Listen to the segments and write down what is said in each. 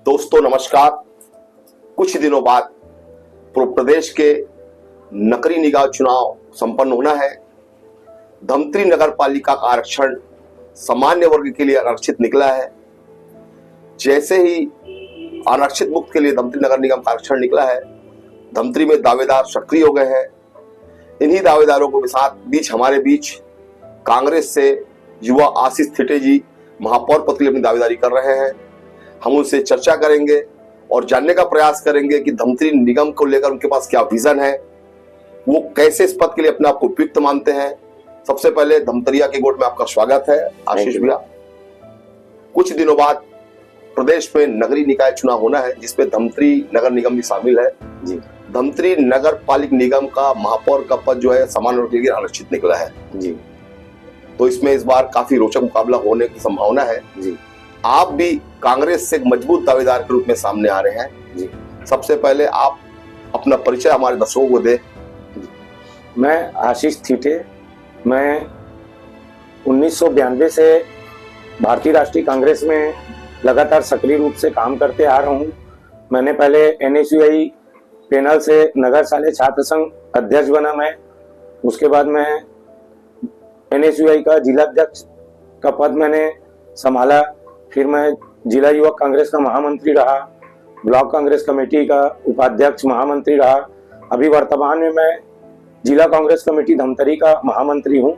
दोस्तों नमस्कार। कुछ दिनों बाद पूर्व प्रदेश के नगरीय निकाय चुनाव संपन्न होना है। धमतरी नगर पालिका का आरक्षण सामान्य वर्ग के लिए आरक्षित निकला है। जैसे ही आरक्षित मुक्त के लिए धमतरी नगर निगम का आरक्षण निकला है, धमतरी में दावेदार सक्रिय हो गए हैं। इन्हीं दावेदारों को बीच हमारे बीच कांग्रेस से युवा आशीष थिटे जी महापौर पद के लिए अपनी दावेदारी कर रहे हैं। हम उनसे चर्चा करेंगे और जानने का प्रयास करेंगे कि धमतरी निगम को लेकर उनके पास क्या विजन है, वो कैसे इस पद के लिए अपने आप को उपयुक्त मानते हैं। सबसे पहले धमतरिया के गोट में आपका स्वागत है आशीष भैया। कुछ दिनों बाद प्रदेश में नगरीय निकाय चुनाव होना है, जिसपे धमतरी नगर निगम भी शामिल है जी। धमतरी नगर पालिक निगम का महापौर का पद जो है सामान्य वर्ग के लिए आरक्षित निकला है जी। तो इसमें इस बार काफी रोचक मुकाबला होने की संभावना है जी। आप भी कांग्रेस से एक मजबूत दावेदार के रूप में सामने आ रहे हैं जी। सबसे पहले आप अपना परिचय हमारे दर्शकों को दें। मैं आशीष थिटे, मैं 1992 से भारतीय राष्ट्रीय कांग्रेस में लगातार सक्रिय रूप से काम करते आ रहा हूँ। मैंने पहले NSUI पैनल से नगर शालेय छात्र संघ अध्यक्ष बना मैं। उसके बाद मैं NSUI का जिला अध्यक्ष का पद मैंने संभाला। फिर मैं जिला युवक कांग्रेस का महामंत्री रहा, ब्लॉक कांग्रेस कमेटी का उपाध्यक्ष महामंत्री रहा। अभी वर्तमान में मैं जिला कांग्रेस कमेटी धमतरी का महामंत्री हूं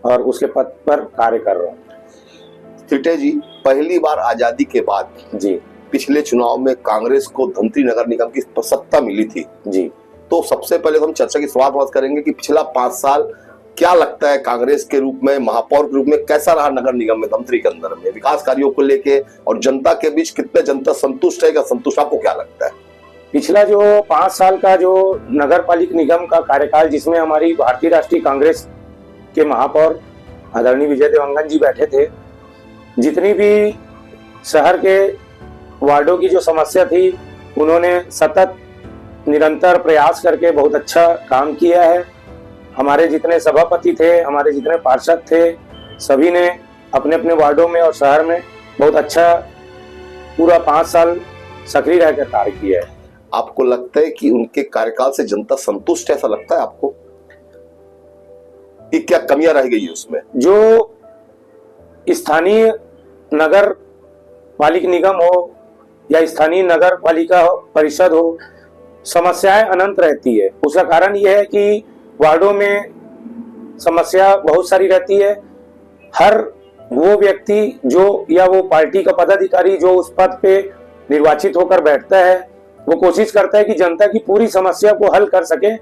और उसके पद पर कार्य कर रहा हूं। थिटे जी, पहली बार आजादी के बाद जी पिछले चुनाव में कांग्रेस को धमतरी नगर निगम की सत्ता मिली थी जी। तो सबसे पहले हम चर्चा की शुरुआत करेंगे कि पिछला 5 साल क्या लगता है कांग्रेस के रूप में, महापौर के रूप में कैसा रहा नगर निगम में, धमतरी के अंदर में विकास कार्यों को लेके और जनता के बीच कितने जनता संतुष्ट है, क्या संतुष्ट, आपको क्या लगता है? पिछला जो 5 साल का जो नगर पालिक निगम का कार्यकाल, जिसमें हमारी भारतीय राष्ट्रीय कांग्रेस के महापौर आदरणीय विजय देवंगन जी बैठे थे, जितनी भी शहर के वार्डों की जो समस्या थी, उन्होंने सतत निरंतर प्रयास करके बहुत अच्छा काम किया है। हमारे जितने सभापति थे, हमारे जितने पार्षद थे, सभी ने अपने अपने वार्डों में और शहर में बहुत अच्छा पूरा 5 साल सक्रिय रहकर कार्य किया है। आपको लगता है कि उनके कार्यकाल से जनता संतुष्ट है, ऐसा लगता है आपको कि क्या कमियां रह गई है उसमें? जो स्थानीय नगर पालिक निगम हो या स्थानीय नगर पालिका परिषद हो, समस्याएं अनंत रहती है। उसका कारण यह है कि वार्डों में समस्या बहुत सारी रहती है। हर वो व्यक्ति जो या वो पार्टी का पदाधिकारी जो उस पद पे निर्वाचित होकर बैठता है, वो कोशिश करता है कि जनता की पूरी समस्या को हल कर सके।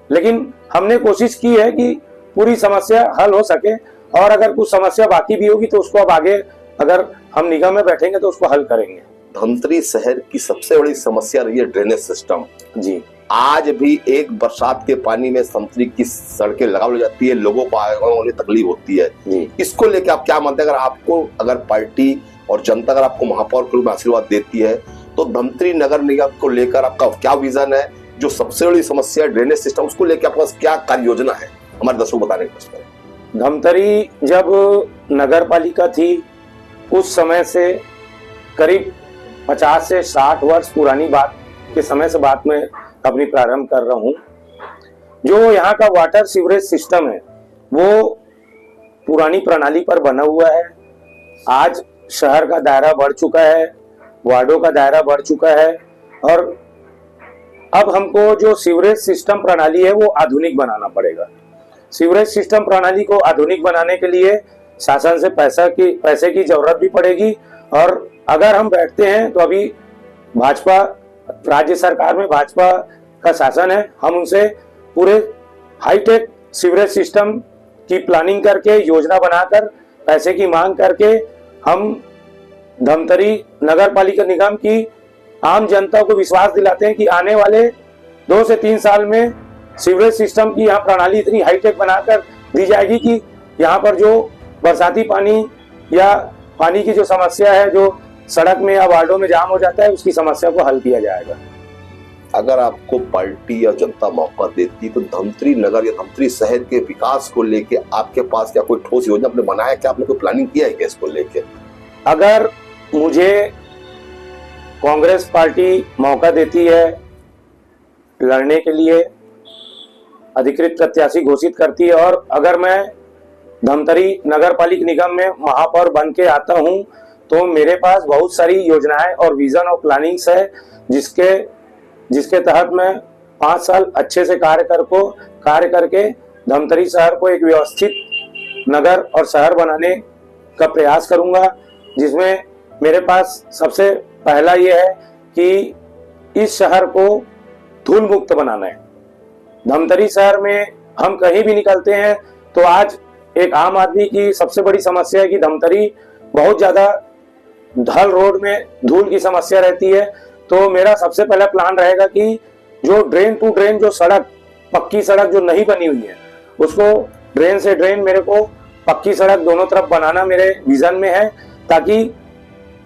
लेकिन हमने कोशिश की है कि पूरी समस्या हल हो सके, और अगर कुछ समस्या बाकी भी होगी तो उसको अब आगे अगर हम निगम में बैठेंगे तो उसको हल करेंगे। धमतरी शहर की सबसे बड़ी समस्या रही है ड्रेनेज सिस्टम जी। आज भी एक बरसात के पानी में धमतरी की सड़कें लगाव हो जाती है, लोगों को आने तकलीफ होती है। इसको लेकर आप क्या मानते हैं? अगर पार्टी और जनता अगर आपको महापौर के रूप में आशीर्वाद देती है, तो धमतरी नगर निगम को लेकर आपका क्या विजन है? जो सबसे बड़ी समस्या है ड्रेनेज सिस्टम, उसको लेकर आपके पास क्या कार्य योजना है, हमारे दर्शकों को बताने की। धमतरी जब नगर पालिका थी, उस समय से करीब 50 से 60 वर्ष पुरानी बात के समय से बात में अपनी प्रारंभ कर रहा हूं। जो यहाँ का वाटर सीवरेज सिस्टम है, वो पुरानी प्रणाली पर बना हुआ है। आज शहर का दायरा बढ़ चुका है, वार्डों का दायरा बढ़ चुका है, और अब हमको जो सीवरेज सिस्टम प्रणाली है वो आधुनिक बनाना पड़ेगा। सीवरेज सिस्टम प्रणाली को आधुनिक बनाने के लिए शासन से पैसे की जरूरत भी पड़ेगी। और अगर हम बैठते हैं तो अभी भाजपा राज्य सरकार में भाजपा का शासन है, हम उनसे पूरे हाईटेक सीवरेज सिस्टम की प्लानिंग करके, योजना बनाकर, पैसे की मांग करके हम धमतरी नगर पालिका निगम की आम जनता को विश्वास दिलाते हैं कि आने वाले 2 से 3 साल में सीवरेज सिस्टम की यहाँ प्रणाली इतनी हाईटेक बनाकर दी जाएगी कि यहाँ पर जो बरसाती पानी या पानी की जो समस्या है, जो सड़क में या वार्डों में जाम हो जाता है, उसकी समस्या को हल किया जाएगा। अगर आपको पार्टी या जनता मौका देती तो धमतरी नगर या धमतरी शहर के विकास को लेके आपके पास क्या कोई ठोस योजना आपने बनाया, क्या आपने कोई प्लानिंग किया है क्या इसको लेके? अगर मुझे कांग्रेस पार्टी मौका देती है लड़ने के लिए, अधिकृत प्रत्याशी घोषित करती है, और अगर मैं धमतरी नगर पालिक निगम में महापौर बन के आता हूं, तो मेरे पास बहुत सारी योजनाएं और विजन और प्लानिंग्स है जिसके तहत मैं 5 साल अच्छे से कार्य करके धमतरी शहर को एक व्यवस्थित नगर और शहर बनाने का प्रयास करूंगा, जिसमें मेरे पास सबसे पहला ये है कि इस शहर को धूल मुक्त बनाना है। धमतरी शहर में हम कहीं भी निकलते हैं तो आज एक आम आदमी की सबसे बड़ी समस्या है कि धमतरी बहुत ज्यादा ढल रोड में धूल की समस्या रहती है। तो मेरा सबसे पहला प्लान रहेगा कि जो ड्रेन टू ड्रेन जो सड़क, पक्की सड़क जो नहीं बनी हुई है, उसको ड्रेन से ड्रेन मेरे को पक्की सड़क दोनों तरफ बनाना मेरे विजन में है, ताकि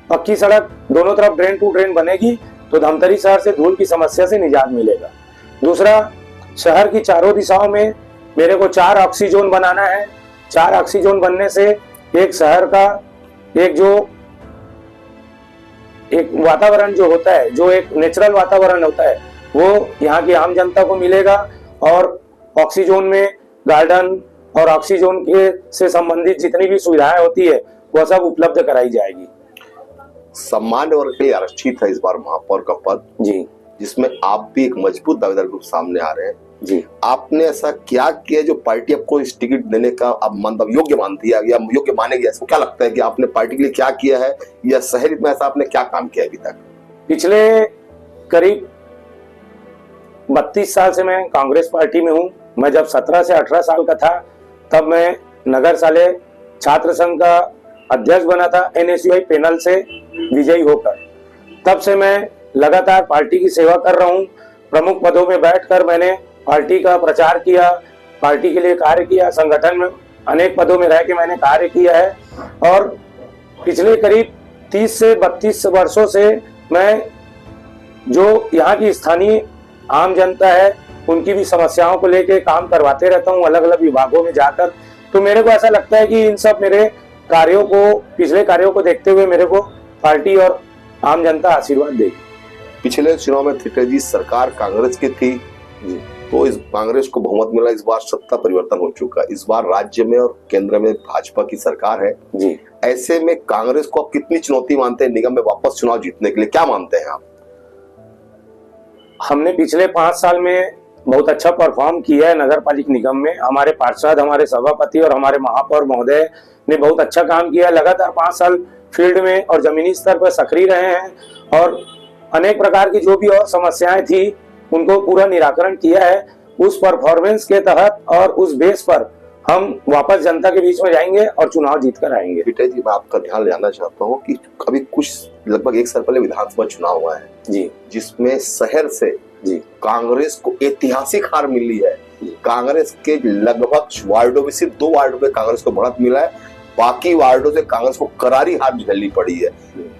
पक्की सड़क दोनों तरफ ड्रेन टू ड्रेन बनेगी तो धमतरी शहर से धूल की समस्या से निजात मिलेगा। दूसरा, शहर की चारों दिशाओं में मेरे को 4 ऑक्सीजोन बनाना है। 4 ऑक्सीजोन बनने से एक शहर का एक वातावरण जो होता है, जो एक नेचुरल वातावरण होता है, वो यहाँ की आम जनता को मिलेगा, और ऑक्सीजोन में गार्डन और ऑक्सीजोन के से संबंधित जितनी भी सुविधाएं होती है वह सब उपलब्ध कराई जाएगी। सामान्य वर्ग के लिए आरक्षित है इस बार महापौर का पद जी, जिसमें आप भी एक मजबूत दावेदार रूप सामने आ रहे हैं जी। आपने ऐसा क्या किया जो पार्टी आपको इस टिकट देने का अब मतलब योग्य मानती है या योग्य मानेगी? ऐसा क्या लगता है कि आपने पार्टी के लिए क्या किया है, या शहर में ऐसा आपने क्या काम किया अभी तक? पिछले करीब 32 साल से मैं कांग्रेस पार्टी में हूं। मैं जब 17 से 18 साल का था तब मैं नगर साले छात्र संघ का अध्यक्ष बना था NSUI पैनल से विजयी होकर। तब से मैं लगातार पार्टी की सेवा कर रहा हूं। प्रमुख पदों में बैठकर मैंने पार्टी का प्रचार किया, पार्टी के लिए कार्य किया, संगठन में अनेक पदों में रह के मैंने कार्य किया है, और पिछले करीब 30 से 32 वर्षों से मैं जो यहाँ की स्थानीय आम जनता है उनकी भी समस्याओं को लेके काम करवाते रहता हूँ अलग अलग विभागों में जाकर। तो मेरे को ऐसा लगता है कि इन सब मेरे कार्यों को, पिछले कार्यों को देखते हुए मेरे को पार्टी और आम जनता आशीर्वाद देगी। पिछले चुनाव में त्रिवेदी सरकार कांग्रेस की थी, तो इस कांग्रेस को बहुमत मिला। इस बार सत्ता परिवर्तन हो चुका, इस बार राज्य में और केंद्र में भाजपा की सरकार है जी। ऐसे में कांग्रेस को आप कितनी चुनौती मानते हैं निगम में वापस चुनाव जीतने के लिए, क्या मानते हैं आप? हमने पिछले 5 साल में बहुत अच्छा परफॉर्म किया है नगर पालिक निगम में। हमारे पार्षद, हमारे सभापति और हमारे महापौर महोदय ने बहुत अच्छा काम किया। लगातार 5 साल फील्ड में और जमीनी स्तर पर सक्रिय रहे हैं, और अनेक प्रकार की जो भी और समस्याएं थी उनको पूरा निराकरण किया है। उस परफॉर्मेंस के तहत और उस बेस पर हम वापस जनता के बीच में जाएंगे और चुनाव जीत कर आएंगे। बेटा जी, मैं आपका ध्यान जानना चाहता हूँ कि अभी कुछ लगभग 1 साल पहले विधानसभा चुनाव हुआ है जी, जिसमें शहर से जी कांग्रेस को ऐतिहासिक हार मिली है। कांग्रेस के लगभग वार्डों में सिर्फ 2 वार्डों में कांग्रेस को बढ़त मिला है, बाकी वार्डों से कांग्रेस को करारी हार झेलनी पड़ी है।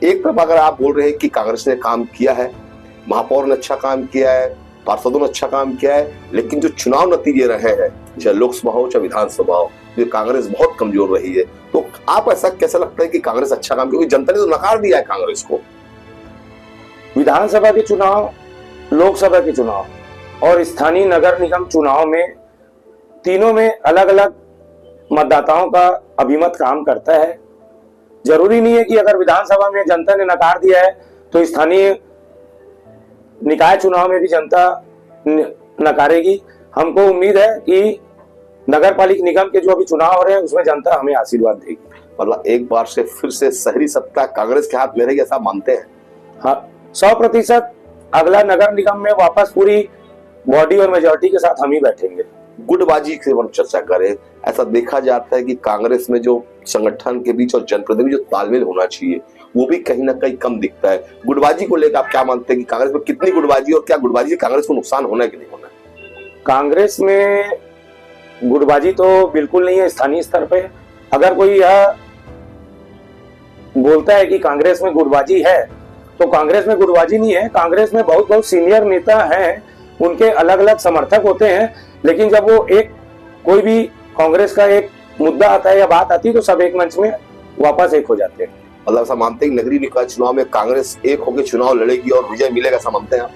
एक तरफ अगर आप बोल रहे हैं कि कांग्रेस ने काम किया है, महापौर ने अच्छा काम किया है, पार्षदों ने अच्छा काम किया है, लेकिन जो चुनाव नतीजे रहे हैं, चाहे लोकसभा हो चाहे विधानसभा हो, जो कांग्रेस बहुत कमजोर रही है। तो आप ऐसा कैसा लगता है कि कांग्रेस अच्छा काम, क्योंकि जनता ने तो नकार दिया है कांग्रेस को? विधानसभा के चुनाव, लोकसभा के चुनाव और स्थानीय नगर निगम चुनाव में, तीनों में अलग अलग मतदाताओं का अभिमत काम करता है। जरूरी नहीं है कि अगर विधानसभा में जनता ने नकार दिया है तो स्थानीय निकाय चुनाव में भी जनता नकारेगी। हमको उम्मीद है कि नगर पालिक निगम के जो अभी चुनाव हो रहे हैं उसमें जनता हमें आशीर्वाद देगी। मतलब एक बार से फिर से शहरी सत्ता कांग्रेस के हाथ में रहेगी, ऐसा मानते हैं? हाँ, 100% अगला नगर निगम में वापस पूरी बॉडी और मेजोरिटी के साथ हम ही बैठेंगे। गुटबाजी से हम चर्चा करें, ऐसा देखा जाता है कि कांग्रेस में जो संगठन के बीच और जनप्रतिनिधि जो तालमेल होना चाहिए वो भी कहीं ना कहीं कम दिखता है। गुटबाजी को लेकर आप क्या मानते हैं कि कांग्रेस में कितनी गुटबाजी, और क्या गुटबाजी से कांग्रेस को नुकसान होना है कि नहीं होना है? कांग्रेस में गुटबाजी तो बिल्कुल नहीं है। स्थानीय स्तर पे अगर कोई यह बोलता है कि कांग्रेस में गुटबाजी है तो कांग्रेस में गुटबाजी नहीं है। कांग्रेस में बहुत बहुत सीनियर नेता हैं, उनके अलग अलग समर्थक होते हैं, लेकिन जब वो एक कोई भी कांग्रेस का एक मुद्दा आता है या बात आती है तो सब एक मंच में वापस एक हो जाते हैं। मतलब ऐसा मानते हैं कि नगरीय निकाय चुनाव में कांग्रेस एक होकर चुनाव लड़ेगी और विजय मिलेगा, ऐसा मानते हैं आप?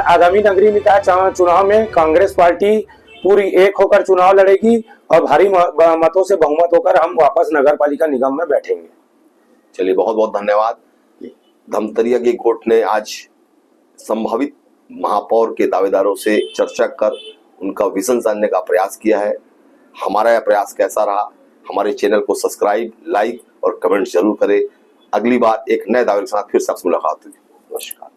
आगामी नगरीय निकाय चुनाव में कांग्रेस पार्टी पूरी एक होकर चुनाव लड़ेगी और भारी मतों से बहुमत होकर हम वापस नगर पालिका निगम में बैठेंगे। चलिए, बहुत बहुत धन्यवाद। धमतरिया के कोर्ट ने आज संभावित महापौर के दावेदारों से चर्चा कर उनका विजन जानने का प्रयास किया है। हमारा यह प्रयास कैसा रहा, हमारे चैनल को सब्सक्राइब, लाइक और कमेंट जरूर करें। अगली बार एक नए दावे के साथ फिर से आपसे मुलाकात होगी। नमस्कार।